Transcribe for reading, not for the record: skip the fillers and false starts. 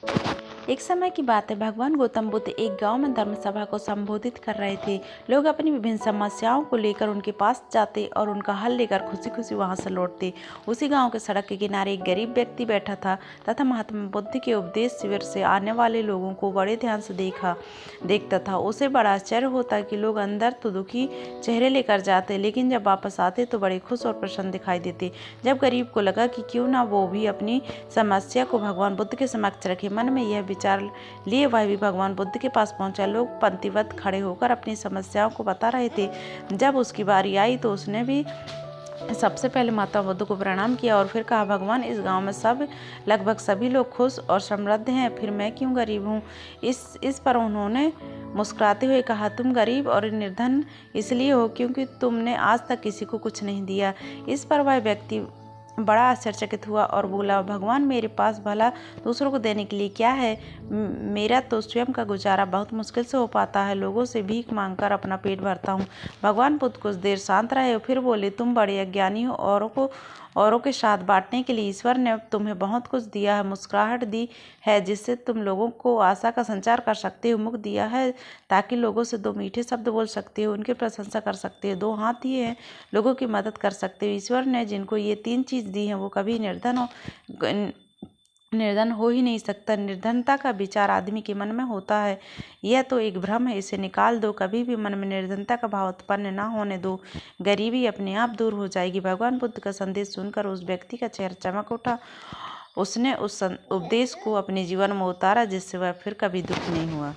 एक समय की बात है, भगवान गौतम बुद्ध एक गांव में धर्म सभा को संबोधित कर रहे थे। लोग अपनी विभिन्न समस्याओं को लेकर उनके पास जाते और उनका हल लेकर खुशी खुशी वहां से लौटते। उसी गांव के सड़क के किनारे एक गरीब व्यक्ति बैठा था तथा महात्मा बुद्ध के उपदेश शिविर से आने वाले लोगों को बड़े ध्यान से देखता था। उसे बड़ा आश्चर्य होता कि लोग अंदर तो दुखी चेहरे लेकर जाते, लेकिन जब वापस आते तो बड़े खुश और प्रसन्न दिखाई देते। जब गरीब को लगा कि क्यों ना वो भी अपनी समस्या को भगवान बुद्ध के समक्ष रखे, मन में यह विचार लिए वह भी भगवान बुद्ध के पास पहुंचा। लोग पंक्तिबद्ध खड़े होकर अपनी समस्याओं को बता रहे थे। जब उसकी बारी आई तो उसने भी सबसे पहले महात्मा बुद्ध को प्रणाम किया और फिर कहा, भगवान, इस गांव में लगभग सभी लोग खुश और समृद्ध हैं, फिर मैं क्यों गरीब हूँ। इस पर उन्होंने मुस्कुराते हुए कहा, तुम गरीब और निर्धन इसलिए हो क्योंकि तुमने आज तक किसी को कुछ नहीं दिया। इस पर वह व्यक्ति बड़ा आश्चर्यचकित हुआ और बोला, भगवान, मेरे पास भला दूसरों को देने के लिए क्या है। मेरा तो स्वयं का गुजारा बहुत मुश्किल से हो पाता है। लोगों से भीख मांगकर अपना पेट भरता हूँ। भगवान बुद्ध कुछ देर शांत रहे और फिर बोले, तुम बड़े अज्ञानी हो। औरों के साथ बांटने के लिए ईश्वर ने तुम्हें बहुत कुछ दिया है। मुस्कुराहट दी है जिससे तुम लोगों को आशा का संचार कर सकते हो। मुख दिया है ताकि लोगों से दो मीठे शब्द बोल सकते हो, उनकी प्रशंसा कर सकते हो। दो हाथ दिए हैं, लोगों की मदद कर सकते हो। ईश्वर ने जिनको ये तीन चीज़ दी हैं वो कभी निर्धन हो ही नहीं सकता। निर्धनता का विचार आदमी के मन में होता है, यह तो एक भ्रम है, इसे निकाल दो। कभी भी मन में निर्धनता का भाव उत्पन्न ना होने दो, गरीबी अपने आप दूर हो जाएगी। भगवान बुद्ध का संदेश सुनकर उस व्यक्ति का चेहरा चमक उठा। उसने उस उपदेश को अपने जीवन में उतारा जिससे वह फिर कभी दुखी नहीं हुआ।